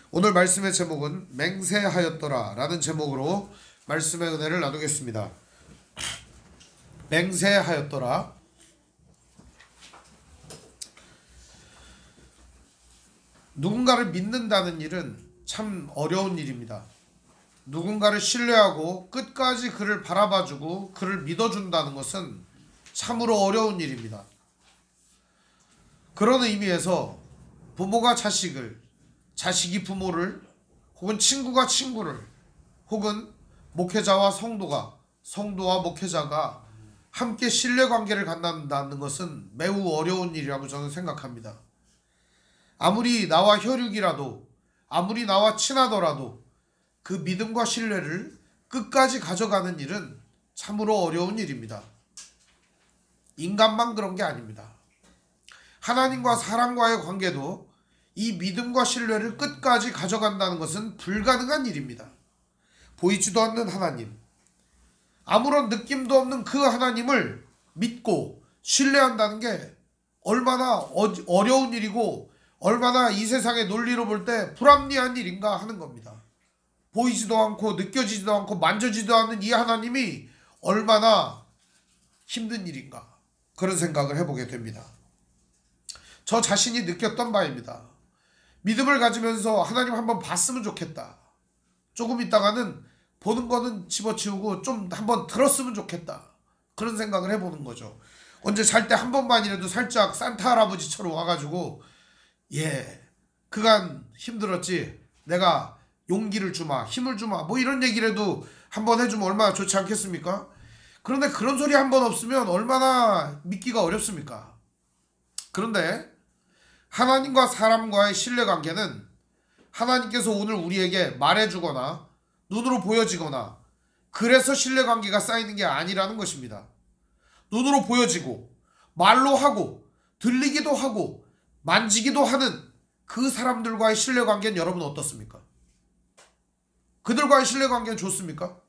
오늘 말씀의 제목은 맹세하였더라 라는 제목으로 말씀의 은혜를 나누겠습니다. 맹세하였더라. 누군가를 믿는다는 일은 참 어려운 일입니다. 누군가를 신뢰하고 끝까지 그를 바라봐주고 그를 믿어준다는 것은 참으로 어려운 일입니다. 그런 의미에서 부모가 자식을, 자식이 부모를, 혹은 친구가 친구를, 혹은 목회자와 성도가, 성도와 목회자가 함께 신뢰관계를 갖는다는 것은 매우 어려운 일이라고 저는 생각합니다. 아무리 나와 혈육이라도, 아무리 나와 친하더라도 그 믿음과 신뢰를 끝까지 가져가는 일은 참으로 어려운 일입니다. 인간만 그런 게 아닙니다. 하나님과 사람과의 관계도 이 믿음과 신뢰를 끝까지 가져간다는 것은 불가능한 일입니다. 보이지도 않는 하나님, 아무런 느낌도 없는 그 하나님을 믿고 신뢰한다는 게 얼마나 어려운 일이고 얼마나 이 세상의 논리로 볼 때 불합리한 일인가 하는 겁니다. 보이지도 않고 느껴지지도 않고 만져지도 않는 이 하나님이 얼마나 힘든 일인가, 그런 생각을 해보게 됩니다. 저 자신이 느꼈던 바입니다. 믿음을 가지면서 하나님 한번 봤으면 좋겠다. 조금 있다가는 보는 거는 집어치우고 좀 한번 들었으면 좋겠다. 그런 생각을 해보는 거죠. 언제 잘 때 한 번만이라도 살짝 산타 할아버지처럼 와가지고 그간 힘들었지, 내가 용기를 주마, 힘을 주마, 뭐 이런 얘기라도 한번 해주면 얼마나 좋지 않겠습니까? 그런데 그런 소리 한 번 없으면 얼마나 믿기가 어렵습니까? 그런데 하나님과 사람과의 신뢰관계는 하나님께서 오늘 우리에게 말해주거나 눈으로 보여지거나 그래서 신뢰관계가 쌓이는 게 아니라는 것입니다. 눈으로 보여지고 말로 하고 들리기도 하고 만지기도 하는 그 사람들과의 신뢰관계는 여러분 어떻습니까? 그들과의 신뢰관계는 좋습니까?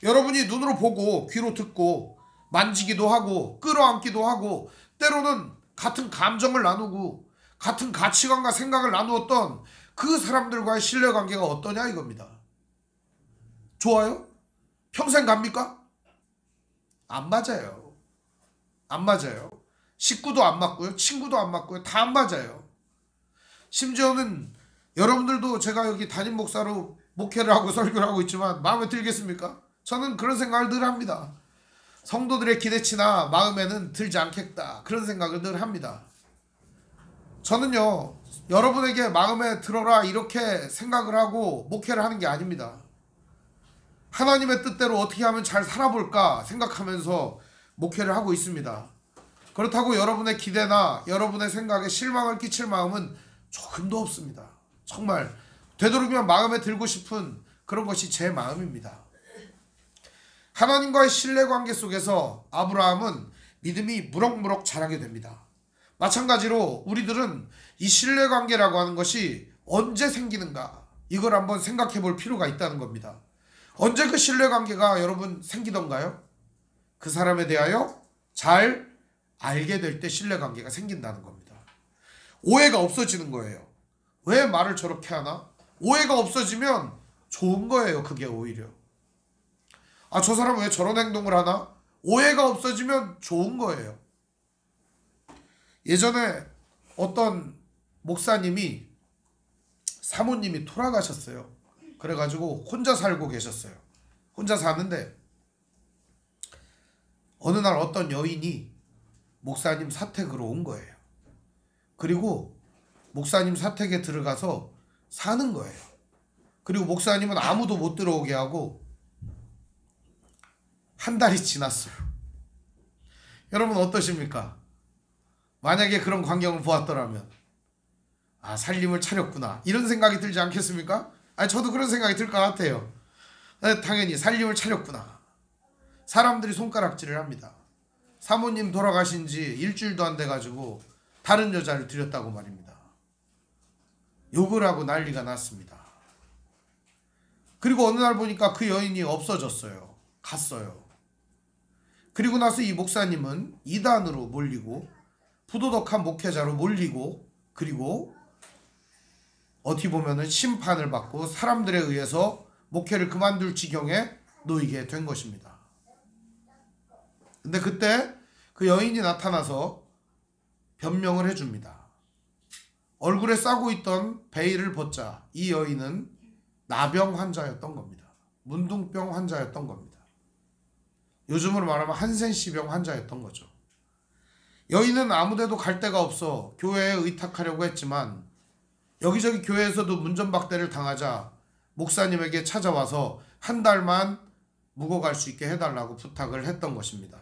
여러분이 눈으로 보고 귀로 듣고 만지기도 하고 끌어안기도 하고 때로는 같은 감정을 나누고 같은 가치관과 생각을 나누었던 그 사람들과의 신뢰관계가 어떠냐 이겁니다. 좋아요? 평생 갑니까? 안 맞아요. 안 맞아요. 식구도 안 맞고요. 친구도 안 맞고요. 다 안 맞아요. 심지어는 여러분들도 제가 여기 담임 목사로 목회를 하고 설교를 하고 있지만 마음에 들겠습니까? 저는 그런 생각을 늘 합니다. 성도들의 기대치나 마음에는 들지 않겠다, 그런 생각을 늘 합니다. 저는요, 여러분에게 마음에 들어라 이렇게 생각을 하고 목회를 하는 게 아닙니다. 하나님의 뜻대로 어떻게 하면 잘 살아볼까 생각하면서 목회를 하고 있습니다. 그렇다고 여러분의 기대나 여러분의 생각에 실망을 끼칠 마음은 조금도 없습니다. 정말 되도록이면 마음에 들고 싶은 그런 것이 제 마음입니다. 하나님과의 신뢰관계 속에서 아브라함은 믿음이 무럭무럭 자라게 됩니다. 마찬가지로 우리들은 이 신뢰관계라고 하는 것이 언제 생기는가, 이걸 한번 생각해 볼 필요가 있다는 겁니다. 언제 그 신뢰관계가 여러분 생기던가요? 그 사람에 대하여 잘 알게 될 때 신뢰관계가 생긴다는 겁니다. 오해가 없어지는 거예요. 왜 말을 저렇게 하나? 오해가 없어지면 좋은 거예요. 그게 오히려. 저 사람은 왜 저런 행동을 하나? 오해가 없어지면 좋은 거예요. 예전에 어떤 목사님이, 사모님이 돌아가셨어요. 그래가지고 혼자 살고 계셨어요. 혼자 사는데 어느 날 어떤 여인이 목사님 사택으로 온 거예요. 그리고 목사님 사택에 들어가서 사는 거예요. 그리고 목사님은 아무도 못 들어오게 하고 한 달이 지났어요. 여러분 어떠십니까? 만약에 그런 광경을 보았더라면 살림을 차렸구나, 이런 생각이 들지 않겠습니까? 저도 그런 생각이 들 것 같아요. 당연히 살림을 차렸구나. 사람들이 손가락질을 합니다. 사모님 돌아가신 지 일주일도 안 돼가지고 다른 여자를 들였다고 말입니다. 욕을 하고 난리가 났습니다. 그리고 어느 날 보니까 그 여인이 없어졌어요. 갔어요. 그리고 나서 이 목사님은 이단으로 몰리고 부도덕한 목회자로 몰리고, 그리고 어떻게 보면은 심판을 받고 사람들에 의해서 목회를 그만둘 지경에 놓이게 된 것입니다. 근데 그때 그 여인이 나타나서 변명을 해줍니다. 얼굴에 싸고 있던 베일을 벗자 이 여인은 나병 환자였던 겁니다. 문둥병 환자였던 겁니다. 요즘으로 말하면 한센시병 환자였던 거죠. 여인은 아무데도 갈 데가 없어 교회에 의탁하려고 했지만 여기저기 교회에서도 문전박대를 당하자 목사님에게 찾아와서 한 달만 묵어갈 수 있게 해달라고 부탁을 했던 것입니다.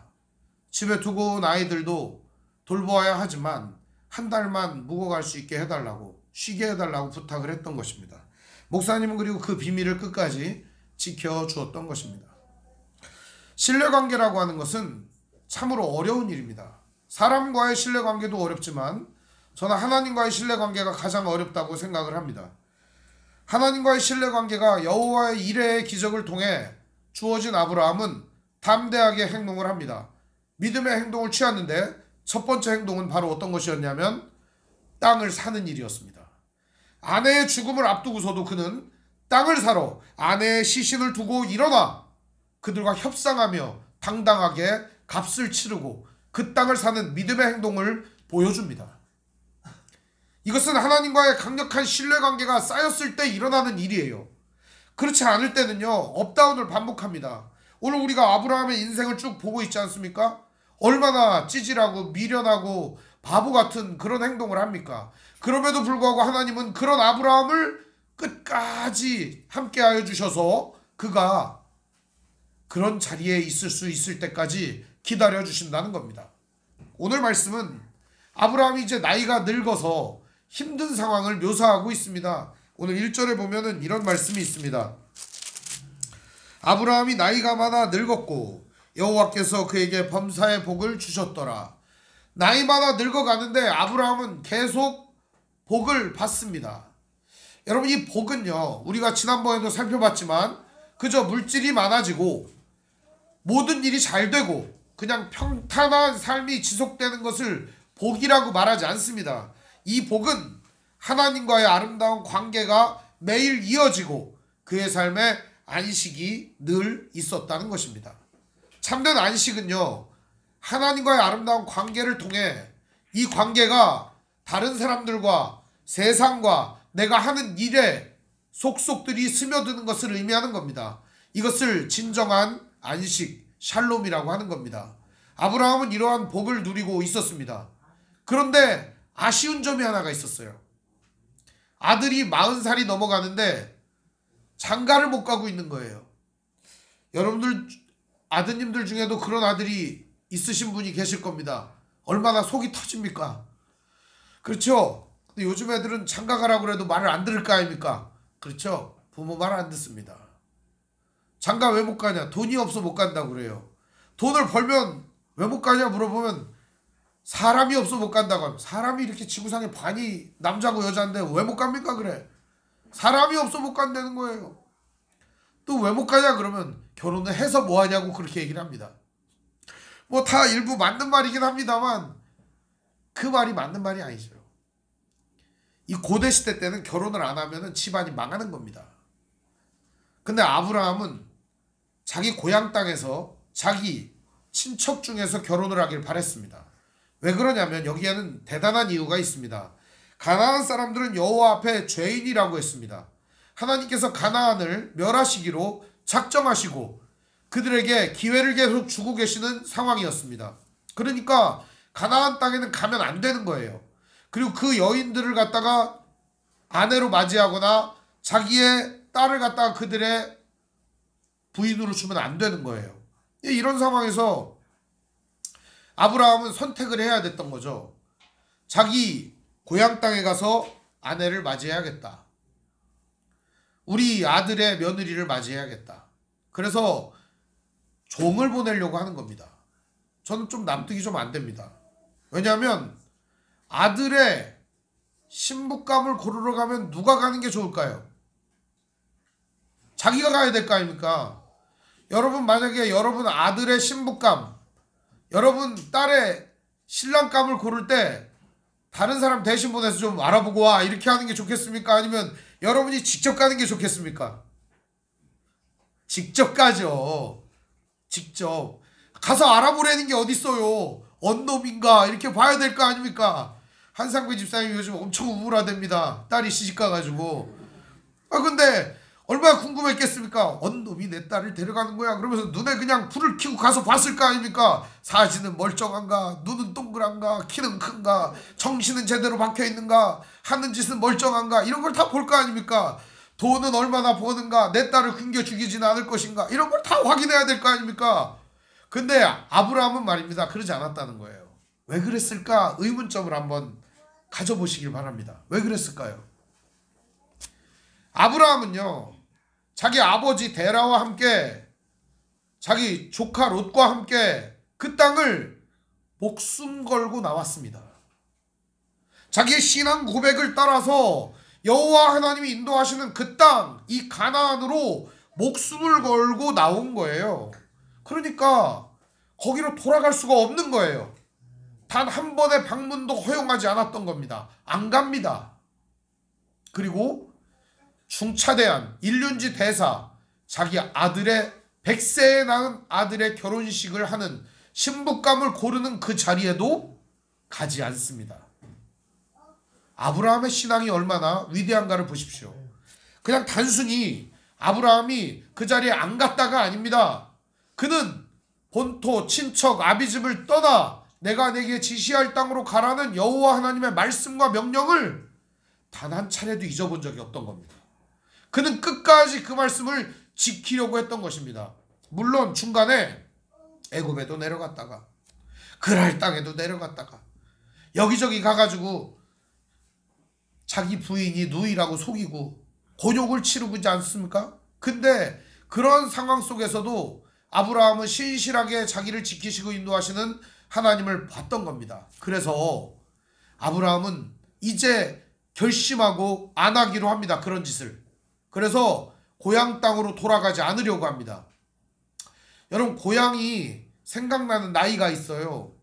집에 두고 온 아이들도 돌보아야 하지만 한 달만 묵어갈 수 있게 해달라고, 쉬게 해달라고 부탁을 했던 것입니다. 목사님은 그리고 그 비밀을 끝까지 지켜주었던 것입니다. 신뢰관계라고 하는 것은 참으로 어려운 일입니다. 사람과의 신뢰관계도 어렵지만 저는 하나님과의 신뢰관계가 가장 어렵다고 생각을 합니다. 하나님과의 신뢰관계가 여호와의 이레의 기적을 통해 주어진 아브라함은 담대하게 행동을 합니다. 믿음의 행동을 취하는데 첫 번째 행동은 바로 어떤 것이었냐면 땅을 사는 일이었습니다. 아내의 죽음을 앞두고서도 그는 땅을 사러 아내의 시신을 두고 일어나 그들과 협상하며 당당하게 값을 치르고 그 땅을 사는 믿음의 행동을 보여줍니다. 이것은 하나님과의 강력한 신뢰관계가 쌓였을 때 일어나는 일이에요. 그렇지 않을 때는요, 업다운을 반복합니다. 오늘 우리가 아브라함의 인생을 쭉 보고 있지 않습니까? 얼마나 찌질하고 미련하고 바보 같은 그런 행동을 합니까? 그럼에도 불구하고 하나님은 그런 아브라함을 끝까지 함께하여 주셔서 그가 그런 자리에 있을 수 있을 때까지 기다려 주신다는 겁니다. 오늘 말씀은 아브라함이 이제 나이가 늙어서 힘든 상황을 묘사하고 있습니다. 오늘 1절에 보면은 이런 말씀이 있습니다. 아브라함이 나이가 많아 늙었고 여호와께서 그에게 범사의 복을 주셨더라. 나이 많아 늙어가는데 아브라함은 계속 복을 받습니다. 여러분, 이 복은요, 우리가 지난번에도 살펴봤지만 그저 물질이 많아지고 모든 일이 잘 되고 그냥 평탄한 삶이 지속되는 것을 복이라고 말하지 않습니다. 이 복은 하나님과의 아름다운 관계가 매일 이어지고 그의 삶에 안식이 늘 있었다는 것입니다. 참된 안식은요, 하나님과의 아름다운 관계를 통해 이 관계가 다른 사람들과 세상과 내가 하는 일에 속속들이 스며드는 것을 의미하는 겁니다. 이것을 진정한 안식, 샬롬이라고 하는 겁니다. 아브라함은 이러한 복을 누리고 있었습니다. 그런데 아쉬운 점이 하나가 있었어요. 아들이 40살이 넘어가는데 장가를 못 가고 있는 거예요. 여러분들 아드님들 중에도 그런 아들이 있으신 분이 계실 겁니다. 얼마나 속이 터집니까? 그렇죠? 근데 요즘 애들은 장가 가라고 그래도 말을 안 들을 거 아닙니까? 그렇죠? 부모 말 안 듣습니다. 장가 왜 못 가냐? 돈이 없어 못 간다고 그래요. 돈을 벌면 왜 못 가냐 물어보면 사람이 없어 못 간다고 합니다. 사람이 이렇게 지구상에 반이 남자고 여자인데 왜 못 갑니까? 그래. 사람이 없어 못 간다는 거예요. 또 왜 못 가냐 그러면 결혼을 해서 뭐 하냐고 그렇게 얘기를 합니다. 뭐 다 일부 맞는 말이긴 합니다만 그 말이 맞는 말이 아니죠. 이 고대 시대 때는 결혼을 안 하면은 집안이 망하는 겁니다. 근데 아브라함은 자기 고향 땅에서 자기 친척 중에서 결혼을 하길 바랬습니다. 왜 그러냐면 여기에는 대단한 이유가 있습니다. 가나안 사람들은 여호와 앞에 죄인이라고 했습니다. 하나님께서 가나안을 멸하시기로 작정하시고 그들에게 기회를 계속 주고 계시는 상황이었습니다. 그러니까 가나안 땅에는 가면 안 되는 거예요. 그리고 그 여인들을 갖다가 아내로 맞이하거나 자기의 딸을 갖다가 그들의 부인으로 주면 안 되는 거예요. 이런 상황에서 아브라함은 선택을 해야 됐던 거죠. 자기 고향 땅에 가서 아내를 맞이해야겠다. 우리 아들의 며느리를 맞이해야겠다. 그래서 종을 보내려고 하는 겁니다. 저는 좀 납득이 좀 안 됩니다. 왜냐하면 아들의 신부감을 고르러 가면 누가 가는 게 좋을까요? 자기가 가야 될 거 아닙니까? 여러분 만약에 여러분 아들의 신부감, 여러분 딸의 신랑감을 고를 때 다른 사람 대신 보내서 좀 알아보고 와 이렇게 하는 게 좋겠습니까? 아니면 여러분이 직접 가는 게 좋겠습니까? 직접 가죠. 직접 가서 알아보라는 게 어딨어요. 언놈인가 이렇게 봐야 될 거 아닙니까? 한상배 집사님이 요즘 엄청 우울하답니다. 딸이 시집가가지고. 근데 얼마나 궁금했겠습니까? 언놈이 내 딸을 데려가는 거야. 그러면서 눈에 그냥 불을 켜고 가서 봤을 거 아닙니까? 사진은 멀쩡한가? 눈은 동그란가? 키는 큰가? 정신은 제대로 박혀있는가? 하는 짓은 멀쩡한가? 이런 걸 다 볼 거 아닙니까? 돈은 얼마나 버는가? 내 딸을 굶겨 죽이진 않을 것인가? 이런 걸 다 확인해야 될 거 아닙니까? 근데 아브라함은 말입니다. 그러지 않았다는 거예요. 왜 그랬을까? 의문점을 한번 가져보시길 바랍니다. 왜 그랬을까요? 아브라함은요, 자기 아버지 데라와 함께 자기 조카 롯과 함께 그 땅을 목숨 걸고 나왔습니다. 자기의 신앙 고백을 따라서 여호와 하나님이 인도하시는 그 땅, 이 가나안으로 목숨을 걸고 나온 거예요. 그러니까 거기로 돌아갈 수가 없는 거예요. 단 한 번의 방문도 허용하지 않았던 겁니다. 안 갑니다. 그리고 중차대한 일륜지 대사, 자기 아들의 100세에 낳은 아들의 결혼식을 하는 신부감을 고르는 그 자리에도 가지 않습니다. 아브라함의 신앙이 얼마나 위대한가를 보십시오. 그냥 단순히 아브라함이 그 자리에 안 갔다가 아닙니다. 그는 본토 친척 아비집을 떠나 내가 내게 지시할 땅으로 가라는 여호와 하나님의 말씀과 명령을 단 한 차례도 잊어본 적이 없던 겁니다. 그는 끝까지 그 말씀을 지키려고 했던 것입니다. 물론 중간에 애굽에도 내려갔다가 그랄 땅에도 내려갔다가 여기저기 가가지고 자기 부인이 누이라고 속이고 곤욕을 치르고 있지 않습니까? 근데 그런 상황 속에서도 아브라함은 신실하게 자기를 지키시고 인도하시는 하나님을 봤던 겁니다. 그래서 아브라함은 이제 결심하고 안 하기로 합니다. 그런 짓을. 그래서 고향 땅으로 돌아가지 않으려고 합니다. 여러분, 고향이 생각나는 나이가 있어요.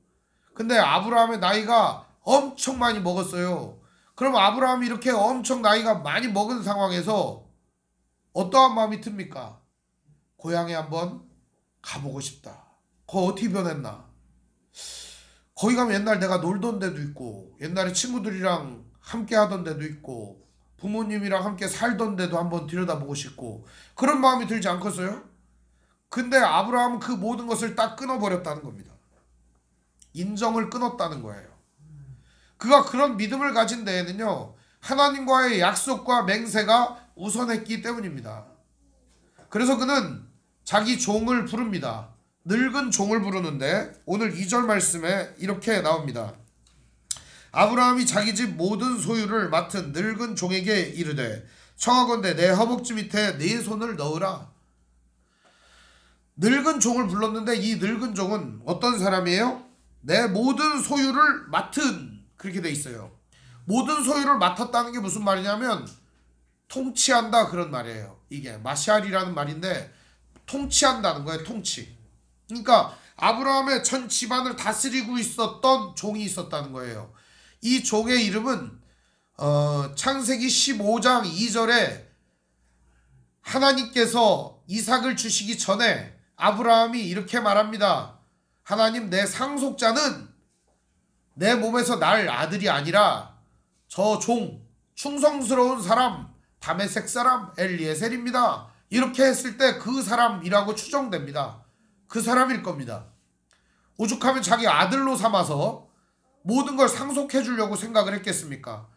근데 아브라함의 나이가 엄청 많이 먹었어요. 그럼 아브라함이 이렇게 엄청 나이가 많이 먹은 상황에서 어떠한 마음이 듭니까? 고향에 한번 가보고 싶다. 거기 어떻게 변했나? 거기 가면 옛날 내가 놀던 데도 있고 옛날에 친구들이랑 함께 하던 데도 있고 부모님이랑 함께 살던 데도 한번 들여다보고 싶고 그런 마음이 들지 않겠어요? 근데 아브라함은 그 모든 것을 딱 끊어버렸다는 겁니다. 인정을 끊었다는 거예요. 그가 그런 믿음을 가진 데에는요, 하나님과의 약속과 맹세가 우선했기 때문입니다. 그래서 그는 자기 종을 부릅니다. 늙은 종을 부르는데 오늘 2절 말씀에 이렇게 나옵니다. 아브라함이 자기 집 모든 소유를 맡은 늙은 종에게 이르되 청하건대 내 허벅지 밑에 네 손을 넣으라. 늙은 종을 불렀는데 이 늙은 종은 어떤 사람이에요? 내 모든 소유를 맡은, 그렇게 돼 있어요. 모든 소유를 맡았다는 게 무슨 말이냐면 통치한다 그런 말이에요. 이게 마샬이라는 말인데 통치한다는 거예요. 통치. 그러니까 아브라함의 전 집안을 다스리고 있었던 종이 있었다는 거예요. 이 종의 이름은 창세기 15장 2절에 하나님께서 이삭을 주시기 전에 아브라함이 이렇게 말합니다. 하나님, 내 상속자는 내 몸에서 날 아들이 아니라 저 종, 충성스러운 사람, 다메섹 사람 엘리에셀입니다. 이렇게 했을 때 그 사람이라고 추정됩니다. 그 사람일 겁니다. 오죽하면 자기 아들로 삼아서 모든 걸 상속해 주려고 생각을 했겠습니까?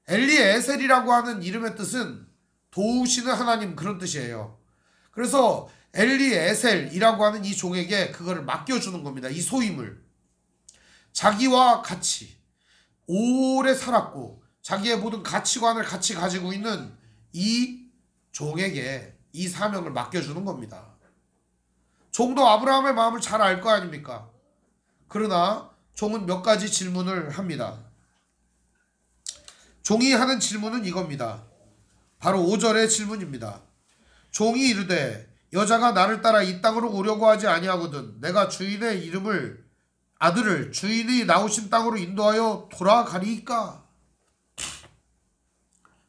엘리에셀이라고 하는 이름의 뜻은 도우시는 하나님, 그런 뜻이에요. 그래서 엘리에셀이라고 하는 이 종에게 그거를 맡겨주는 겁니다. 이 소임을. 자기와 같이 오래 살았고 자기의 모든 가치관을 같이 가지고 있는 이 종에게 이 사명을 맡겨주는 겁니다. 종도 아브라함의 마음을 잘 알 거 아닙니까? 그러나 종은 몇 가지 질문을 합니다. 종이 하는 질문은 이겁니다. 바로 5절의 질문입니다. 종이 이르되 여자가 나를 따라 이 땅으로 오려고 하지 아니하거든 내가 주인의 이름을 아들을 주인이 나오신 땅으로 인도하여 돌아가리이까?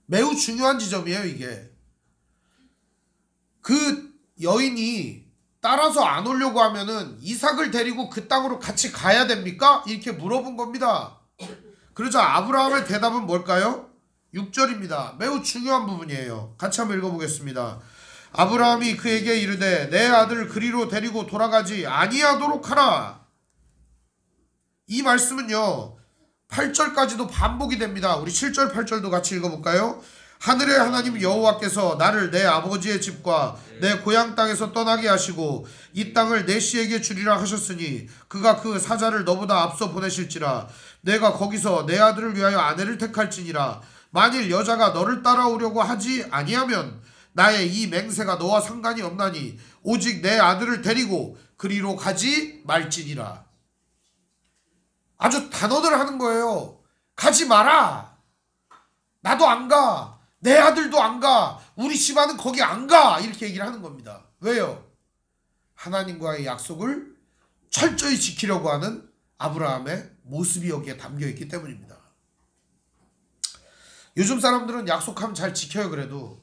매우 중요한 지점이에요. 이게 그 여인이 따라서 안 오려고 하면은 이삭을 데리고 그 땅으로 같이 가야 됩니까? 이렇게 물어본 겁니다. 그러자 아브라함의 대답은 뭘까요? 6절입니다. 매우 중요한 부분이에요. 같이 한번 읽어보겠습니다. 아브라함이 그에게 이르되 내 아들을 그리로 데리고 돌아가지 아니하도록 하라. 이 말씀은요 8절까지도 반복이 됩니다. 우리 7절 8절도 같이 읽어볼까요? 하늘의 하나님 여호와께서 나를 내 아버지의 집과 내 고향 땅에서 떠나게 하시고 이 땅을 내 씨에게 주리라 하셨으니 그가 그 사자를 너보다 앞서 보내실지라. 내가 거기서 내 아들을 위하여 아내를 택할지니라. 만일 여자가 너를 따라오려고 하지 아니하면 나의 이 맹세가 너와 상관이 없나니 오직 내 아들을 데리고 그리로 가지 말지니라. 아주 단언을 하는 거예요. 가지 마라. 나도 안 가. 내 아들도 안 가. 우리 집안은 거기 안 가. 이렇게 얘기를 하는 겁니다. 왜요? 하나님과의 약속을 철저히 지키려고 하는 아브라함의 모습이 여기에 담겨있기 때문입니다. 요즘 사람들은 약속하면 잘 지켜요.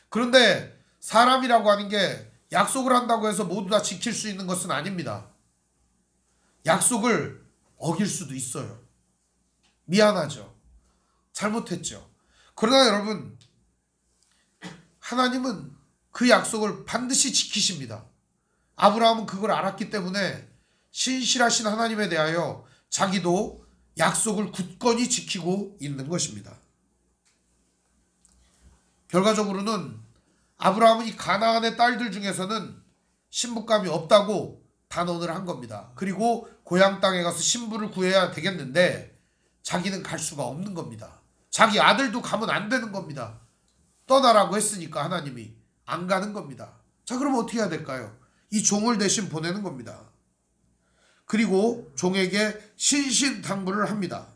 그런데 사람이라고 하는 게 약속을 한다고 해서 모두 다 지킬 수 있는 것은 아닙니다. 약속을 어길 수도 있어요. 미안하죠. 잘못했죠. 그러나 여러분, 하나님은 그 약속을 반드시 지키십니다. 아브라함은 그걸 알았기 때문에 신실하신 하나님에 대하여 자기도 약속을 굳건히 지키고 있는 것입니다. 결과적으로는 아브라함은 이 가나안의 딸들 중에서는 신부감이 없다고 단언을 한 겁니다. 그리고 고향 땅에 가서 신부를 구해야 되겠는데 자기는 갈 수가 없는 겁니다. 자기 아들도 가면 안 되는 겁니다. 떠나라고 했으니까 하나님이 안 가는 겁니다. 자, 그럼 어떻게 해야 될까요? 이 종을 대신 보내는 겁니다. 그리고 종에게 신신당부를 합니다.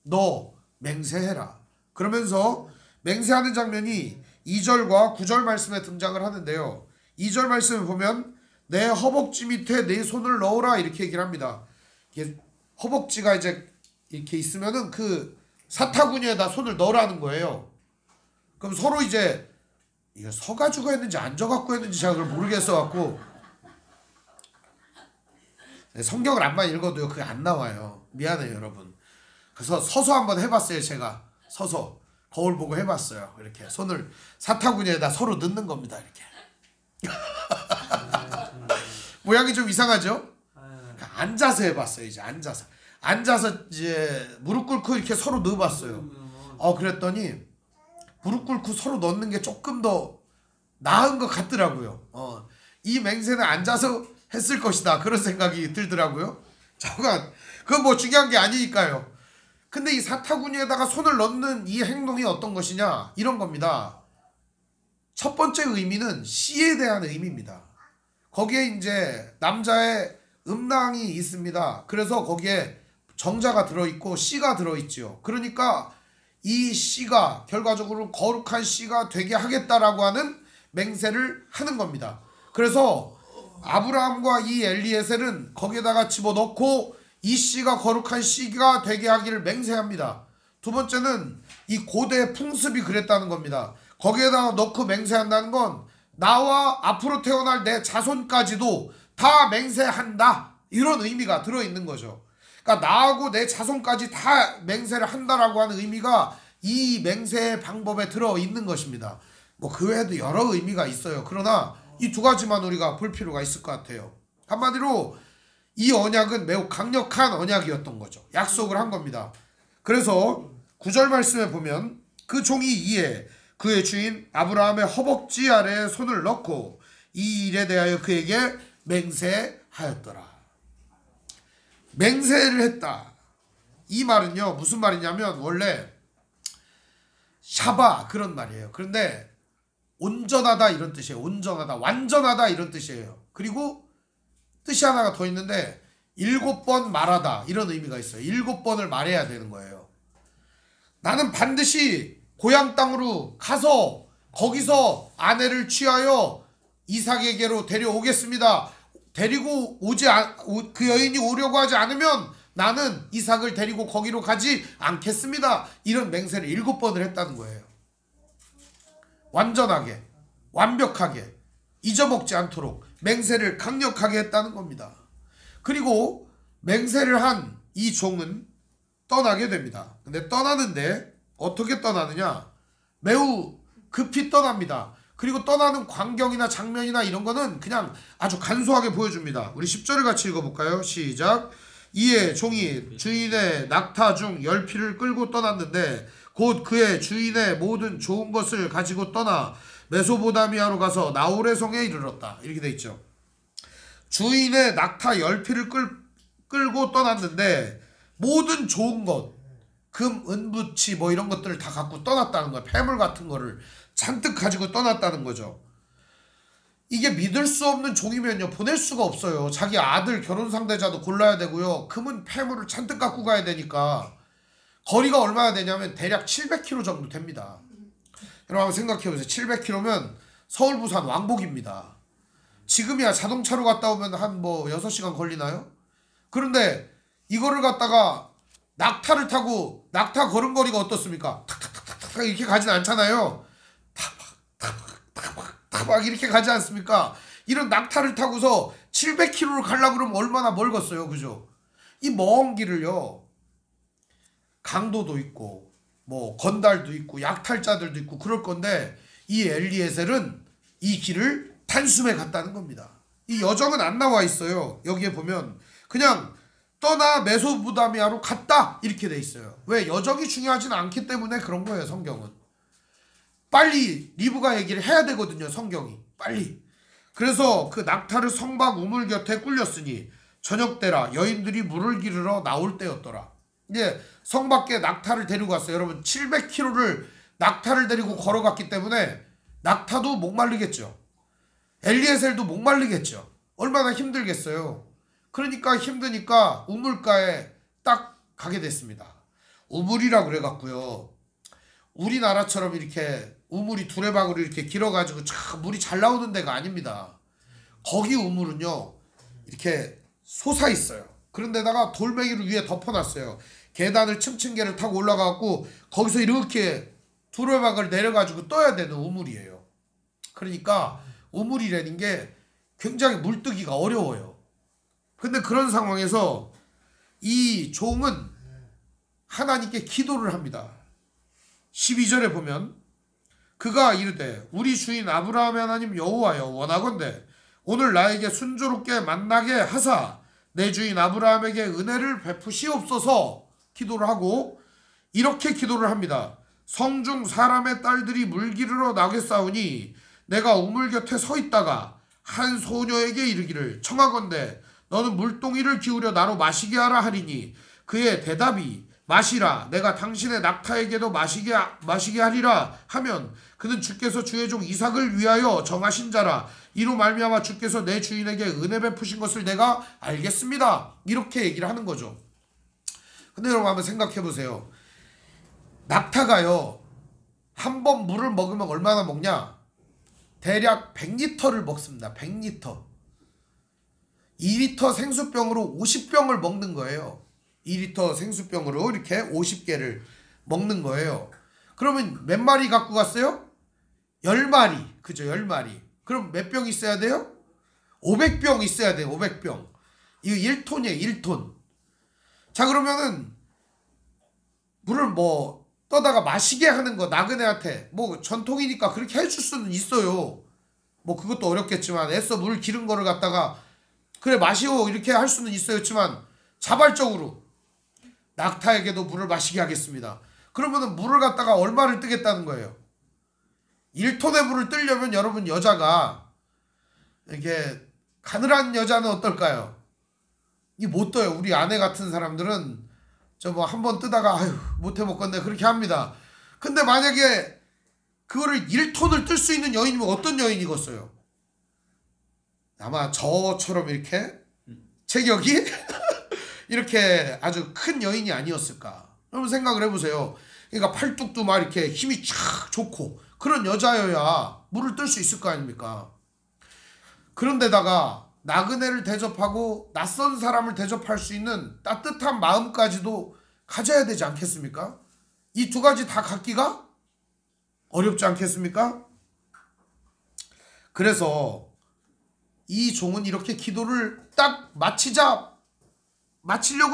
너 맹세해라. 그러면서 맹세하는 장면이 2절과 9절 말씀에 등장을 하는데요. 2절 말씀을 보면 내 허벅지 밑에 내 손을 넣어라 이렇게 얘기를 합니다. 이게 허벅지가 이제 이렇게 있으면은 그 사타구니에다 손을 넣으라는 거예요. 그럼 서로 이제 이거 서가지고 했는지 앉아갖고 했는지 제가 그걸 모르겠어갖고 성경을 안만 읽어도요 그게 안 나와요. 미안해요 여러분. 그래서 서서 한번 해봤어요. 제가 서서 거울 보고 해봤어요. 이렇게 손을 사타구니에다 서로 넣는 겁니다. 이렇게 모양이 좀 이상하죠? 앉아서 해봤어요. 이제 앉아서 이제 무릎 꿇고 이렇게 서로 넣어봤어요. 그랬더니 무릎 꿇고 서로 넣는 게 조금 더 나은 것 같더라고요. 이 맹세는 앉아서 했을 것이다 그런 생각이 들더라고요. 잠깐 그건 뭐 중요한 게 아니니까요. 근데 이 사타구니에다가 손을 넣는 이 행동이 어떤 것이냐 이런 겁니다. 첫 번째 의미는 씨에 대한 의미입니다. 거기에 이제 남자의 음낭이 있습니다. 그래서 거기에 정자가 들어있고 씨가 들어있지요. 그러니까 이 씨가 결과적으로 거룩한 씨가 되게 하겠다라고 하는 맹세를 하는 겁니다. 그래서 아브라함과 이 엘리에셀은 거기에다가 집어넣고 이 씨가 거룩한 씨가 되게 하기를 맹세합니다. 두 번째는 이 고대 풍습이 그랬다는 겁니다. 거기에다가 넣고 맹세한다는 건 나와 앞으로 태어날 내 자손까지도 다 맹세한다 이런 의미가 들어있는 거죠. 그러니까 나하고 내 자손까지 다 맹세를 한다라고 하는 의미가 이 맹세의 방법에 들어있는 것입니다. 뭐 그 외에도 여러 의미가 있어요. 그러나 이 두 가지만 우리가 볼 필요가 있을 것 같아요. 한마디로 이 언약은 매우 강력한 언약이었던 거죠. 약속을 한 겁니다. 그래서 9절 말씀에 보면 그 종이 이에 그의 주인 아브라함의 허벅지 아래에 손을 넣고 이 일에 대하여 그에게 맹세하였더라. 맹세를 했다. 이 말은요 무슨 말이냐면 원래 샤바 그런 말이에요. 그런데 온전하다 이런 뜻이에요. 온전하다, 완전하다 이런 뜻이에요. 그리고 뜻이 하나가 더 있는데 7번 말하다 이런 의미가 있어요. 7번을 말해야 되는 거예요. 나는 반드시 고향 땅으로 가서 거기서 아내를 취하여 이삭에게로 데려오겠습니다. 데리고 그 여인이 오려고 하지 않으면 나는 이삭을 데리고 거기로 가지 않겠습니다. 이런 맹세를 7번을 했다는 거예요. 완전하게, 완벽하게, 잊어먹지 않도록 맹세를 강력하게 했다는 겁니다. 그리고 맹세를 한 이 종은 떠나게 됩니다. 근데 떠나는데 어떻게 떠나느냐? 매우 급히 떠납니다. 그리고 떠나는 광경이나 장면이나 이런 거는 그냥 아주 간소하게 보여줍니다. 우리 10절을 같이 읽어볼까요? 시작. 이에 종이 주인의 낙타 중 10匹를 끌고 떠났는데 곧 그의 주인의 모든 좋은 것을 가지고 떠나 메소포다미아로 가서 나홀의 성에 이르렀다. 이렇게 돼 있죠. 주인의 낙타 10匹를 끌고 떠났는데 모든 좋은 것, 금, 은부치 뭐 이런 것들을 다 갖고 떠났다는 거예요. 폐물 같은 거를 잔뜩 가지고 떠났다는 거죠. 이게 믿을 수 없는 종이면요 보낼 수가 없어요. 자기 아들 결혼 상대자도 골라야 되고요. 금은 폐물을 잔뜩 갖고 가야 되니까 거리가 얼마나 되냐면 대략 700km 정도 됩니다. 여러분 한번 생각해보세요. 700km면 서울 부산 왕복입니다. 지금이야 자동차로 갔다 오면 한 뭐 6시간 걸리나요? 그런데 이거를 갖다가 낙타를 타고 낙타 걸음걸이가 어떻습니까? 탁탁탁탁탁 이렇게 가진 않잖아요. 타박 이렇게 가지 않습니까? 이런 낙타를 타고서 700km를 가려고 그러면 얼마나 멀겠어요. 그죠? 이 먼 길을요. 강도도 있고 뭐 건달도 있고 약탈자들도 있고 그럴 건데 이 엘리에셀은 이 길을 단숨에 갔다는 겁니다. 이 여정은 안 나와 있어요. 여기에 보면 그냥 떠나 메소포다미아로 갔다 이렇게 돼 있어요. 왜? 여정이 중요하지는 않기 때문에 그런 거예요. 성경은 빨리 리브가 얘기를 해야 되거든요. 성경이 빨리. 그래서 그 낙타를 성박 우물 곁에 꿀렸으니 저녁때라 여인들이 물을 기르러 나올 때였더라. 이제 성 밖에 낙타를 데리고 갔어요. 여러분 700km를 낙타를 데리고 걸어갔기 때문에 낙타도 목마르겠죠. 엘리에셀도 목마르겠죠. 얼마나 힘들겠어요. 그러니까 힘드니까 우물가에 딱 가게 됐습니다. 우물이라고 그래갖고요. 우리나라처럼 이렇게 우물이 두레박으로 이렇게 길어가지고 참 물이 잘 나오는 데가 아닙니다. 거기 우물은요 이렇게 솟아 있어요. 그런 데다가 돌멩이를 위에 덮어놨어요. 계단을 층층계를 타고 올라가고 거기서 이렇게 두레박을 내려가지고 떠야 되는 우물이에요. 그러니까 우물이라는 게 굉장히 물뜨기가 어려워요. 근데 그런 상황에서 이 종은 하나님께 기도를 합니다. 12절에 보면 그가 이르되 우리 주인 아브라함의 하나님 여호와여 원하건대 오늘 나에게 순조롭게 만나게 하사 내 주인 아브라함에게 은혜를 베푸시옵소서 기도를 하고 이렇게 기도를 합니다. 성중 사람의 딸들이 물 기르러 나겠사오니 내가 우물 곁에 서 있다가 한 소녀에게 이르기를 청하건대 너는 물동이를 기울여 나로 마시게 하라 하리니 그의 대답이 마시라 내가 당신의 낙타에게도 마시게 하리라 하면 그는 주께서 주의 종 이삭을 위하여 정하신 자라 이로 말미암아 주께서 내 주인에게 은혜 베푸신 것을 내가 알겠습니다. 이렇게 얘기를 하는 거죠. 근데 여러분 한번 생각해 보세요. 낙타가요 한 번 물을 먹으면 얼마나 먹냐? 대략 100리터를 먹습니다. 100리터. 2리터 생수병으로 50병을 먹는 거예요. 2리터 생수병으로 이렇게 50개를 먹는 거예요. 그러면 몇 마리 갖고 갔어요? 10마리. 그죠? 10마리. 그럼 몇 병 있어야 돼요? 500병 있어야 돼요. 500병. 이거 1톤이에요. 1톤. 자 그러면은 물을 뭐 떠다가 마시게 하는 거 나그네한테 뭐 전통이니까 그렇게 해줄 수는 있어요. 뭐 그것도 어렵겠지만 애써 물 기른 거를 갖다가 그래 마시오 이렇게 할 수는 있었지만 자발적으로 낙타에게도 물을 마시게 하겠습니다. 그러면은 물을 갖다가 얼마를 뜨겠다는 거예요. 1톤의 물을 뜨려면 여러분 여자가 이렇게 가늘한 여자는 어떨까요? 이 못 떠요. 우리 아내 같은 사람들은 저 뭐 한 번 뜨다가 아유 못해 먹겠네 그렇게 합니다. 근데 만약에 그거를 1톤을 뜰 수 있는 여인이면 어떤 여인이겠어요? 아마 저처럼 이렇게 체격이 이렇게 아주 큰 여인이 아니었을까. 여러분 생각을 해보세요. 그러니까 팔뚝도 막 이렇게 힘이 쫙 좋고 그런 여자여야 물을 뜰 수 있을 거 아닙니까? 그런데다가 나그네를 대접하고 낯선 사람을 대접할 수 있는 따뜻한 마음까지도 가져야 되지 않겠습니까? 이 두 가지 다 갖기가 어렵지 않겠습니까? 그래서 이 종은 이렇게 기도를 딱 마치려고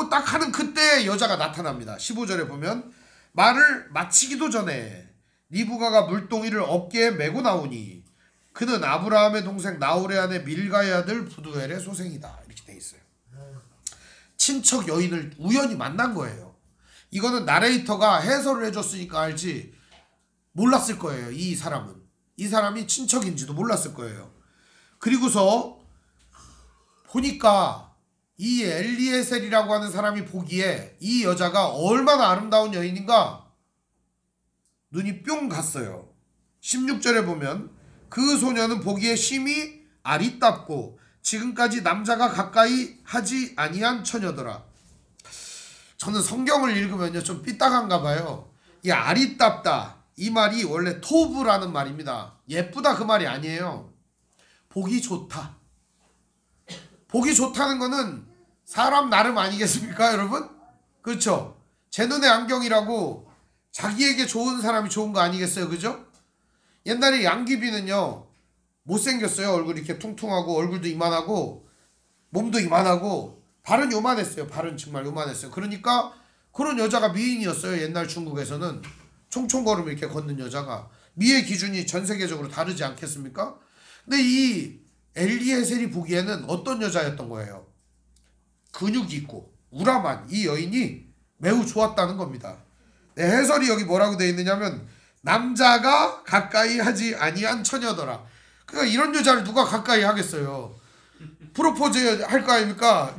딱 하는 그때 여자가 나타납니다. 15절에 보면 말을 마치기도 전에 리브가가 물동이를 어깨에 메고 나오니 그는 아브라함의 동생 나홀의 아내 밀가의 아들 부두엘의 소생이다. 이렇게 돼 있어요. 친척 여인을 우연히 만난 거예요. 이거는 나레이터가 해설을 해줬으니까 알지 몰랐을 거예요. 이 사람이 친척인지도 몰랐을 거예요. 그리고서 보니까 이 엘리에셀이라고 하는 사람이 보기에 이 여자가 얼마나 아름다운 여인인가 눈이 뿅 갔어요. 16절에 보면 그 소녀는 보기에 심히 아리답고 지금까지 남자가 가까이 하지 아니한 처녀더라. 저는 성경을 읽으면요 좀 삐딱한가 봐요. 이 아리답다 이 말이 원래 토브라는 말입니다. 예쁘다 그 말이 아니에요. 보기 좋다. 보기 좋다는 거는 사람 나름 아니겠습니까 여러분? 그렇죠? 제 눈의 안경이라고 자기에게 좋은 사람이 좋은 거 아니겠어요? 그죠? 옛날에 양귀비는요 못생겼어요. 얼굴이 이렇게 퉁퉁하고 얼굴도 이만하고 몸도 이만하고 발은 요만했어요. 발은 정말 요만했어요. 그러니까 그런 여자가 미인이었어요. 옛날 중국에서는 총총걸음 이렇게 걷는 여자가 미의 기준이 전 세계적으로 다르지 않겠습니까? 근데 이 엘리에셀이 보기에는 어떤 여자였던 거예요? 근육이 있고 우람한 이 여인이 매우 좋았다는 겁니다. 네, 해설이 여기 뭐라고 되어 있느냐면 남자가 가까이 하지 아니한 처녀더라. 그러니까 이런 여자를 누가 가까이 하겠어요? 프로포즈 할 거 아닙니까?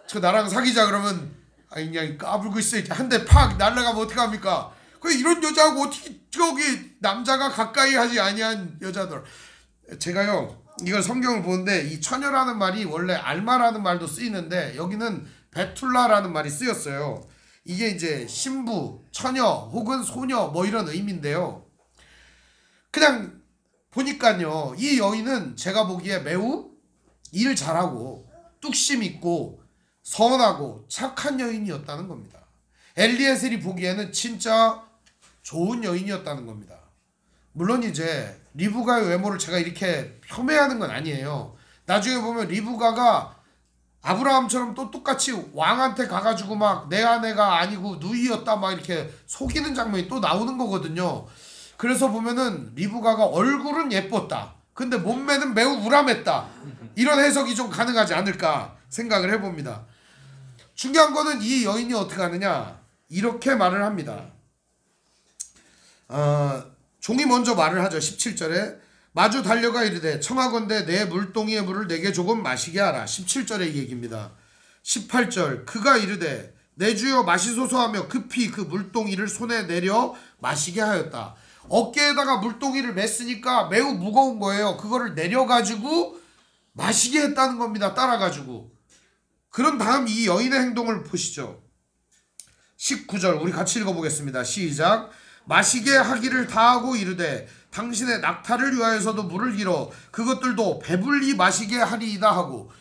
저 나랑 사귀자 그러면 아니 그냥 까불고 있어 이렇게 한 대 팍 날라가면 어떡합니까? 그 이런 여자하고 어떻게 저기 남자가 가까이 하지 아니한 여자들. 제가요 이걸 성경을 보는데 이 처녀라는 말이 원래 알마라는 말도 쓰이는데 여기는 베툴라라는 말이 쓰였어요. 이게 이제 신부, 처녀 혹은 소녀 뭐 이런 의미인데요. 그냥 보니까요 이 여인은 제가 보기에 매우 일 잘하고 뚝심 있고 선하고 착한 여인이었다는 겁니다. 엘리에셀이 보기에는 진짜 좋은 여인이었다는 겁니다. 물론 이제 리브가의 외모를 제가 이렇게 폄훼하는 건 아니에요. 나중에 보면 리브가가 아브라함처럼 또 똑같이 왕한테 가가지고 막 내 아내가 아니고 누이였다 막 이렇게 속이는 장면이 또 나오는 거거든요. 그래서 보면은 리브가가 얼굴은 예뻤다. 근데 몸매는 매우 우람했다. 이런 해석이 좀 가능하지 않을까 생각을 해봅니다. 중요한 거는 이 여인이 어떻게 하느냐 이렇게 말을 합니다. 종이 먼저 말을 하죠. 17절에 마주 달려가 이르되 청하건대 내 물동이의 물을 내게 조금 마시게 하라. 17절의 얘기입니다. 18절 그가 이르되 내 주여 마시소서 하며 급히 그 물동이를 손에 내려 마시게 하였다. 어깨에다가 물동이를 맸으니까 매우 무거운 거예요. 그거를 내려가지고 마시게 했다는 겁니다. 따라가지고. 그런 다음 이 여인의 행동을 보시죠. 19절 우리 같이 읽어보겠습니다. 시작. 마시게 하기를 다하고 이르되 당신의 낙타를 위하여서도 물을 길어 그것들도 배불리 마시게 하리이다 하고.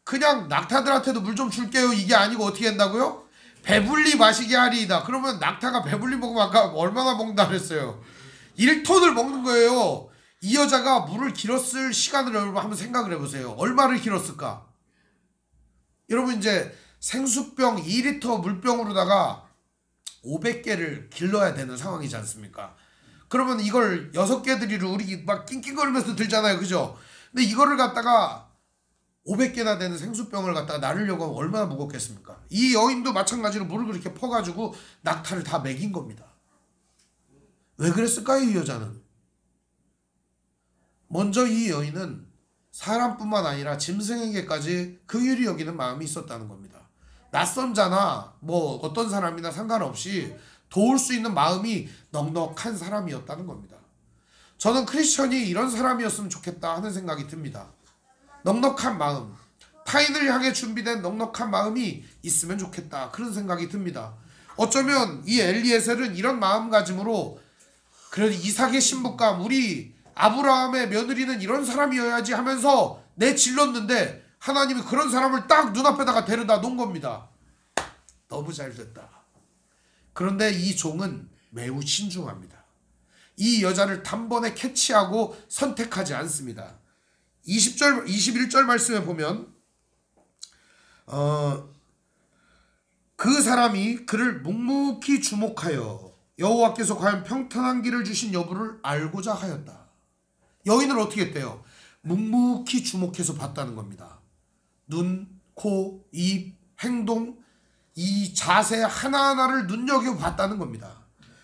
그냥 낙타들한테도 물 좀 줄게요 이게 아니고 어떻게 한다고요? 배불리 마시게 하리이다. 그러면 낙타가 배불리 먹으면 아까 얼마나 먹는다 그랬어요? 1톤을 먹는 거예요. 이 여자가 물을 길었을 시간을 여러분 한번 생각을 해보세요. 얼마를 길었을까? 여러분 이제 생수병 2리터 물병으로다가 500개를 길러야 되는 상황이지 않습니까? 그러면 이걸 6개들이로 우리 막 낑낑거리면서 들잖아요. 그죠? 근데 이거를 갖다가 500개나 되는 생수병을 갖다가 나르려고 하면 얼마나 무겁겠습니까? 이 여인도 마찬가지로 물을 그렇게 퍼가지고 낙타를 다 먹인 겁니다. 왜 그랬을까요? 이 여자는. 먼저 이 여인은 사람뿐만 아니라 짐승에게까지 긍휼히 여기는 마음이 있었다는 겁니다. 낯선 자나 뭐 어떤 사람이나 상관없이 도울 수 있는 마음이 넉넉한 사람이었다는 겁니다. 저는 크리스천이 이런 사람이었으면 좋겠다 하는 생각이 듭니다. 넉넉한 마음, 타인을 향해 준비된 넉넉한 마음이 있으면 좋겠다 그런 생각이 듭니다. 어쩌면 이 엘리에셀은 이런 마음가짐으로 그래도 이삭의 신부감 우리 아브라함의 며느리는 이런 사람이어야지 하면서 내질렀는데 하나님이 그런 사람을 딱 눈앞에다가 데려다 놓은 겁니다. 너무 잘 됐다. 그런데 이 종은 매우 신중합니다. 이 여자를 단번에 캐치하고 선택하지 않습니다. 20절, 21절 말씀에 보면 그 사람이 그를 묵묵히 주목하여 여호와께서 과연 평탄한 길을 주신 여부를 알고자 하였다. 여인을 어떻게 했대요? 묵묵히 주목해서 봤다는 겁니다. 눈, 코, 입, 행동, 이 자세 하나하나를 눈여겨봤다는 겁니다.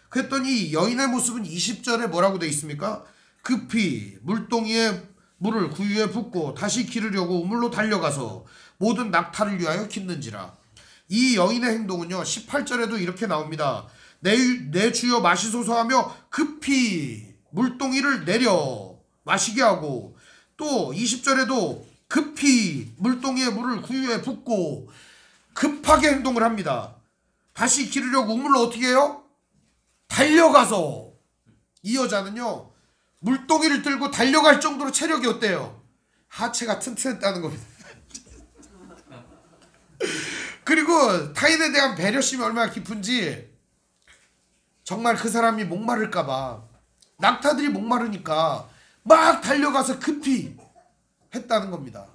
그랬더니 여인의 모습은 20절에 뭐라고 되어 있습니까? 급히 물동이에 물을 구유에 붓고 다시 기르려고 우물로 달려가서 모든 낙타를 위하여 깃는지라. 이 여인의 행동은요 18절에도 이렇게 나옵니다. 내 주여 마시소서 하며 급히 물동이를 내려 마시게 하고, 또 20절에도 급히 물동이에 물을 구유에 붓고 급하게 행동을 합니다. 다시 기르려고 우물로 어떻게 해요? 달려가서. 이 여자는요 물동이를 들고 달려갈 정도로 체력이 어때요? 하체가 튼튼했다는 겁니다. 그리고 타인에 대한 배려심이 얼마나 깊은지, 정말 그 사람이 목마를까봐, 낙타들이 목마르니까 막 달려가서 급히 했다는 겁니다.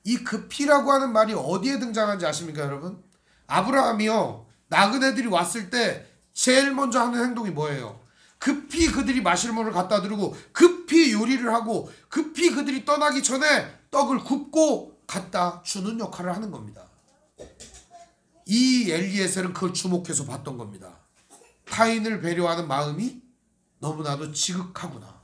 이 급히라고 하는 말이 어디에 등장하는지 아십니까 여러분? 아브라함이요 나그네들이 왔을 때 제일 먼저 하는 행동이 뭐예요? 급히 그들이 마실 물을 갖다 드리고 급히 요리를 하고 급히 그들이 떠나기 전에 떡을 굽고 갖다 주는 역할을 하는 겁니다. 이 엘리에셀은 그걸 주목해서 봤던 겁니다. 타인을 배려하는 마음이 너무나도 지극하구나,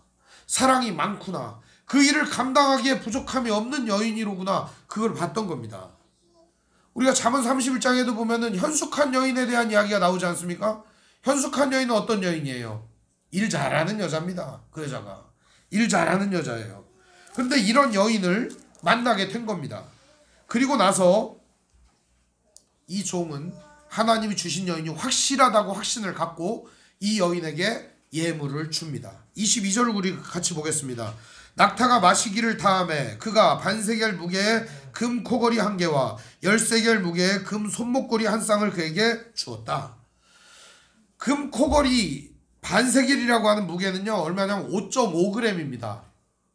사랑이 많구나, 그 일을 감당하기에 부족함이 없는 여인이로구나, 그걸 봤던 겁니다. 우리가 잠언 31장에도 보면은 현숙한 여인에 대한 이야기가 나오지 않습니까? 현숙한 여인은 어떤 여인이에요? 일 잘하는 여자입니다. 그 여자가 일 잘하는 여자예요. 그런데 이런 여인을 만나게 된 겁니다. 그리고 나서 이 종은 하나님이 주신 여인이 확실하다고 확신을 갖고 이 여인에게 예물을 줍니다. 22절 우리 같이 보겠습니다. 낙타가 마시기를 다음에 그가 반세겔 무게의 금 코걸이 1개와 10세겔 무게의 금 손목걸이 1쌍을 그에게 주었다. 금 코걸이 반세겔이라고 하는 무게는요 얼마냐면 5.5g입니다.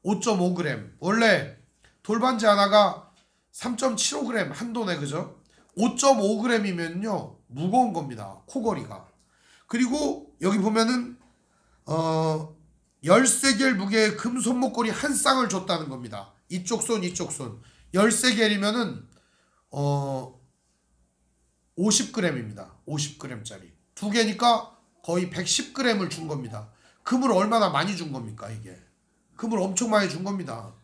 5.5g. 원래 돌반지 하나가 3.75g 한도네, 그죠? 5.5g이면요 무거운 겁니다, 코걸이가. 그리고 여기 보면은 10세겔 무게의 금 손목걸이 1쌍을 줬다는 겁니다. 이쪽 손 이쪽 손 10세겔이면은 50g입니다. 50g짜리 두 개니까 거의 110g을 준 겁니다. 금을 얼마나 많이 준 겁니까? 이게 금을 엄청 많이 준 겁니다.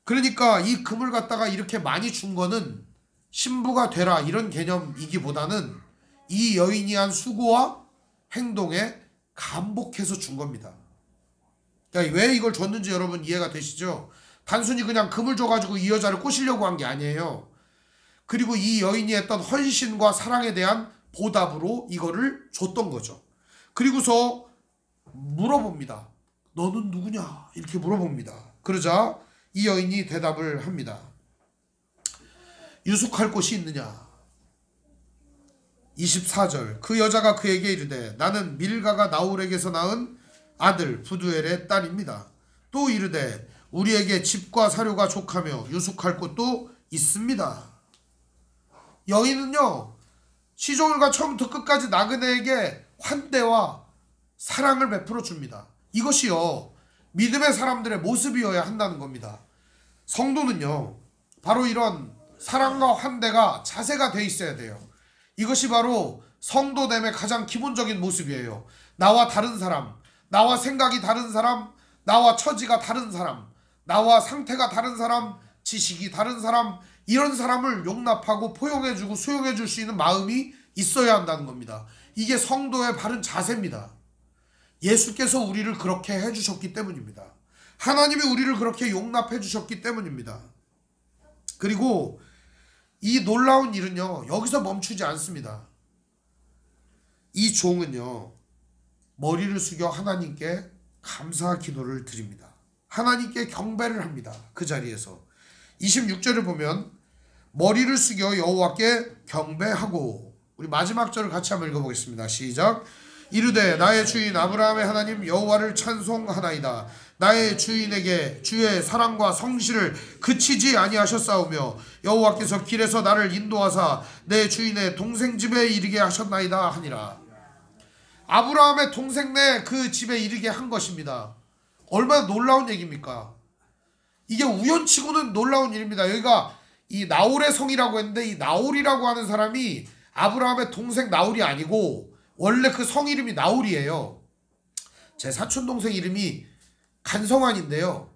그러니까 이 금을 갖다가 이렇게 많이 준 거는 신부가 되라 이런 개념이기보다는 이 여인이 한 수고와 행동에 감복해서 준 겁니다. 그러니까 왜 이걸 줬는지 여러분 이해가 되시죠? 단순히 그냥 금을 줘가지고 이 여자를 꼬시려고 한 게 아니에요. 그리고 이 여인이 했던 헌신과 사랑에 대한 보답으로 이거를 줬던 거죠. 그리고서 물어봅니다. 너는 누구냐? 이렇게 물어봅니다. 그러자 이 여인이 대답을 합니다. 유숙할 곳이 있느냐? 24절. 그 여자가 그에게 이르되 나는 밀가가 나홀에게서 낳은 아들 부두엘의 딸입니다. 또 이르되 우리에게 집과 사료가 족하며 유숙할 곳도 있습니다. 여인은요 시종일관 처음부터 끝까지 나그네에게 환대와 사랑을 베풀어 줍니다. 이것이요 믿음의 사람들의 모습이어야 한다는 겁니다. 성도는요 바로 이런 사랑과 환대가 자세가 돼 있어야 돼요. 이것이 바로 성도됨의 가장 기본적인 모습이에요. 나와 다른 사람, 나와 생각이 다른 사람, 나와 처지가 다른 사람, 나와 상태가 다른 사람, 지식이 다른 사람, 이런 사람을 용납하고 포용해주고 수용해줄 수 있는 마음이 있어야 한다는 겁니다. 이게 성도의 바른 자세입니다. 예수께서 우리를 그렇게 해주셨기 때문입니다. 하나님이 우리를 그렇게 용납해 주셨기 때문입니다. 그리고 이 놀라운 일은요 여기서 멈추지 않습니다. 이 종은요 머리를 숙여 하나님께 감사 기도를 드립니다. 하나님께 경배를 합니다. 그 자리에서 26절을 보면 머리를 숙여 여호와께 경배하고, 우리 마지막 절을 같이 한번 읽어보겠습니다. 시작. 이르되 나의 주인 아브라함의 하나님 여호와를 찬송하나이다. 나의 주인에게 주의 사랑과 성실을 그치지 아니하셨사오며 여호와께서 길에서 나를 인도하사 내 주인의 동생 집에 이르게 하셨나이다 하니라. 아브라함의 동생네 그 집에 이르게 한 것입니다. 얼마나 놀라운 얘기입니까? 이게 우연치고는 놀라운 일입니다. 여기가 이 나홀의 성이라고 했는데, 이 나홀이라고 하는 사람이 아브라함의 동생 나홀이 아니고 원래 그 성 이름이 나홀이에요. 제 사촌 동생 이름이 간성환인데요,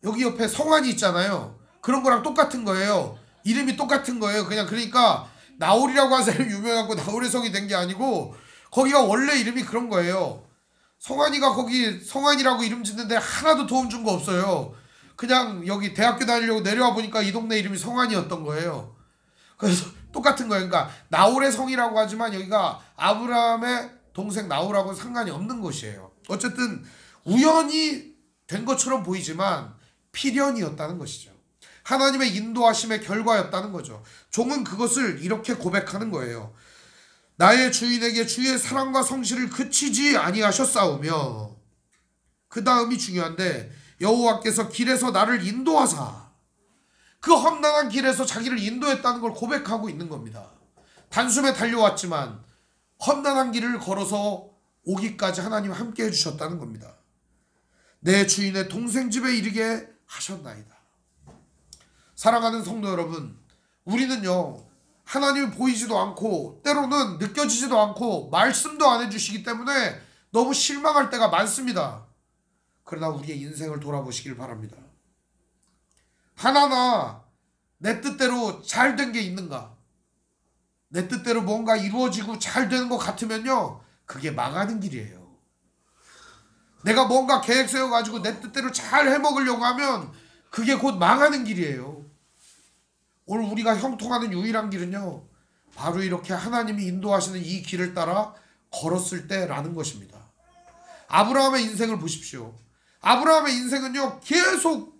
여기 옆에 성환이 있잖아요. 그런 거랑 똑같은 거예요. 이름이 똑같은 거예요. 그냥 그러니까 나홀이라고 하는 사람이 유명하고 나홀의 성이 된 게 아니고 거기가 원래 이름이 그런 거예요. 성환이가 거기 성환이라고 이름 짓는데 하나도 도움 준 거 없어요. 그냥 여기 대학교 다니려고 내려와 보니까 이 동네 이름이 성환이었던 거예요. 그래서 똑같은 거예요. 그러니까 나홀의 성이라고 하지만 여기가 아브라함의 동생 나홀하고는 상관이 없는 곳이에요. 어쨌든 우연히 된 것처럼 보이지만 필연이었다는 것이죠. 하나님의 인도하심의 결과였다는 거죠. 종은 그것을 이렇게 고백하는 거예요. 나의 주인에게 주의 사랑과 성실을 그치지 아니하셨사오며, 그 다음이 중요한데, 여호와께서 길에서 나를 인도하사, 그 험난한 길에서 자기를 인도했다는 걸 고백하고 있는 겁니다. 단숨에 달려왔지만 험난한 길을 걸어서 오기까지 하나님 함께 해주셨다는 겁니다. 내 주인의 동생 집에 이르게 하셨나이다. 사랑하는 성도 여러분, 우리는요 하나님이 보이지도 않고 때로는 느껴지지도 않고 말씀도 안 해주시기 때문에 너무 실망할 때가 많습니다. 그러나 우리의 인생을 돌아보시길 바랍니다. 하나나 내 뜻대로 잘 된 게 있는가? 내 뜻대로 뭔가 이루어지고 잘 되는 것 같으면요, 그게 망하는 길이에요. 내가 뭔가 계획 세워가지고 내 뜻대로 잘 해먹으려고 하면 그게 곧 망하는 길이에요. 오늘 우리가 형통하는 유일한 길은요, 바로 이렇게 하나님이 인도하시는 이 길을 따라 걸었을 때라는 것입니다. 아브라함의 인생을 보십시오. 아브라함의 인생은요 계속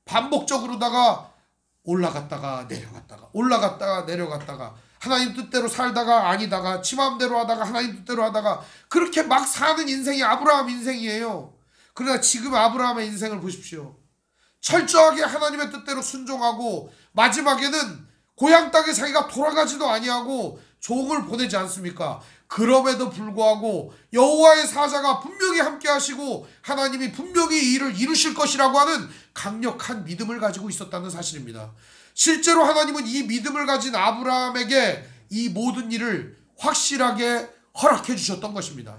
반복적으로다가 올라갔다가 내려갔다가 올라갔다가 내려갔다가 하나님 뜻대로 살다가 아니다가 지 맘대로 하다가 하나님 뜻대로 하다가 그렇게 막 사는 인생이 아브라함 인생이에요. 그러나 지금 아브라함의 인생을 보십시오. 철저하게 하나님의 뜻대로 순종하고 마지막에는 고향 땅에 자기가 돌아가지도 아니하고 종을 보내지 않습니까? 그럼에도 불구하고 여호와의 사자가 분명히 함께 하시고 하나님이 분명히 이 일을 이루실 것이라고 하는 강력한 믿음을 가지고 있었다는 사실입니다. 실제로 하나님은 이 믿음을 가진 아브라함에게 이 모든 일을 확실하게 허락해 주셨던 것입니다.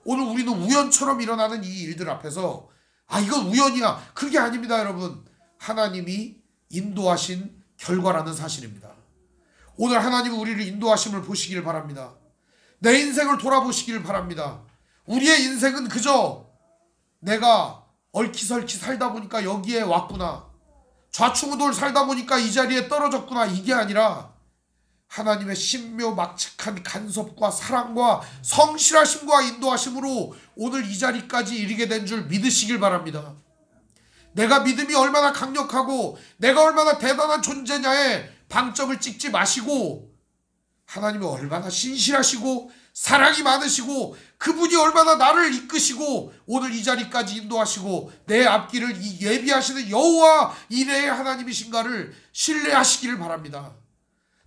오늘 우리는 우연처럼 일어나는 이 일들 앞에서 이건 우연이야, 그게 아닙니다. 여러분, 하나님이 인도하신 결과라는 사실입니다. 오늘 하나님은 우리를 인도하심을 보시길 바랍니다. 내 인생을 돌아보시길 바랍니다. 우리의 인생은 그저 내가 얽히설키 살다 보니까 여기에 왔구나, 좌충우돌 살다 보니까 이 자리에 떨어졌구나, 이게 아니라 하나님의 신묘막측한 간섭과 사랑과 성실하심과 인도하심으로 오늘 이 자리까지 이르게 된 줄 믿으시길 바랍니다. 내가 믿음이 얼마나 강력하고 내가 얼마나 대단한 존재냐에 방점을 찍지 마시고, 하나님이 얼마나 신실하시고 사랑이 많으시고 그분이 얼마나 나를 이끄시고 오늘 이 자리까지 인도하시고 내 앞길을 예비하시는 여호와 이레의 하나님이신가를 신뢰하시기를 바랍니다.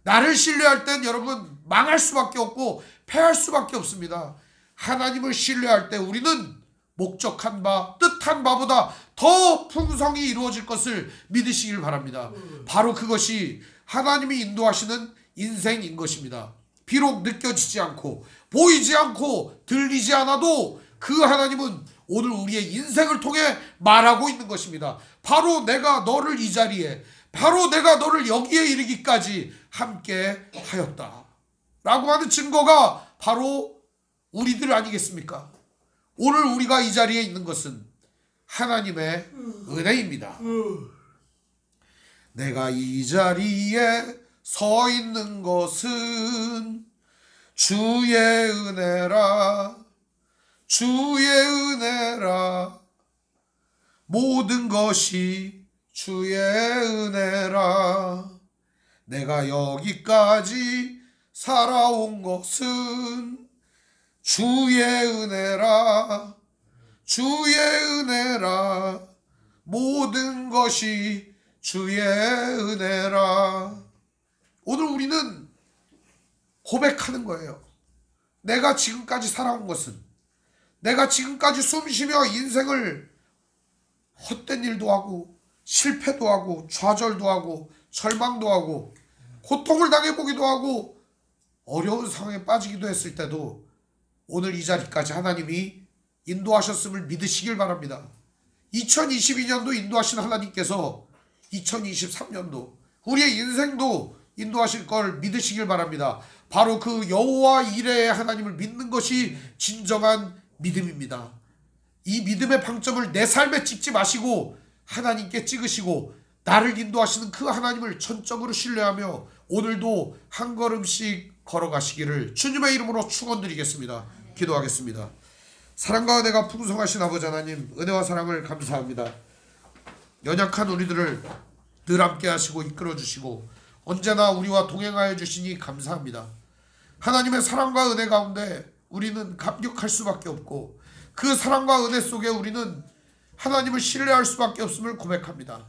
나를 신뢰할 땐 여러분 망할 수밖에 없고 패할 수밖에 없습니다. 하나님을 신뢰할 때 우리는 목적한 바, 뜻한 바보다 더 풍성히 이루어질 것을 믿으시길 바랍니다. 바로 그것이 하나님이 인도하시는 인생인 것입니다. 비록 느껴지지 않고 보이지 않고 들리지 않아도 그 하나님은 오늘 우리의 인생을 통해 말하고 있는 것입니다. 바로 내가 너를 이 자리에, 바로 내가 너를 여기에 이르기까지 함께 하였다 라고 하는 증거가 바로 우리들 아니겠습니까? 오늘 우리가 이 자리에 있는 것은 하나님의 은혜입니다. 내가 이 자리에 서 있는 것은 주의 은혜라, 주의 은혜라, 모든 것이 주의 은혜라. 내가 여기까지 살아온 것은 주의 은혜라. 주의 은혜라. 모든 것이 주의 은혜라. 오늘 우리는 고백하는 거예요. 내가 지금까지 살아온 것은, 내가 지금까지 숨쉬며 인생을 헛된 일도 하고 실패도 하고 좌절도 하고 절망도 하고 고통을 당해보기도 하고 어려운 상황에 빠지기도 했을 때도 오늘 이 자리까지 하나님이 인도하셨음을 믿으시길 바랍니다. 2022년도 인도하신 하나님께서 2023년도 우리의 인생도 인도하실 걸 믿으시길 바랍니다. 바로 그 여호와 이레의 하나님을 믿는 것이 진정한 믿음입니다. 이 믿음의 방점을 내 삶에 찍지 마시고 하나님께 찍으시고 나를 인도하시는 그 하나님을 전적으로 신뢰하며 오늘도 한 걸음씩 걸어가시기를 주님의 이름으로 축원드리겠습니다. 기도하겠습니다. 사랑과 은혜가 풍성하신 아버지 하나님, 은혜와 사랑을 감사합니다. 연약한 우리들을 늘 함께 하시고 이끌어 주시고 언제나 우리와 동행하여 주시니 감사합니다. 하나님의 사랑과 은혜 가운데 우리는 감격할 수밖에 없고 그 사랑과 은혜 속에 우리는 하나님을 신뢰할 수밖에 없음을 고백합니다.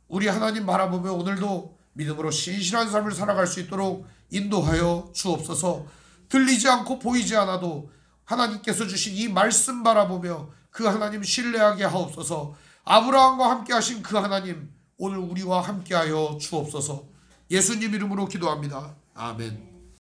우리 하나님 바라보며 오늘도 믿음으로 신실한 삶을 살아갈 수 있도록 인도하여 주옵소서. 들리지 않고 보이지 않아도 하나님께서 주신 이 말씀 바라보며 그 하나님 신뢰하게 하옵소서. 아브라함과 함께 하신 그 하나님 오늘 우리와 함께하여 주옵소서. 예수님 이름으로 기도합니다. 아멘.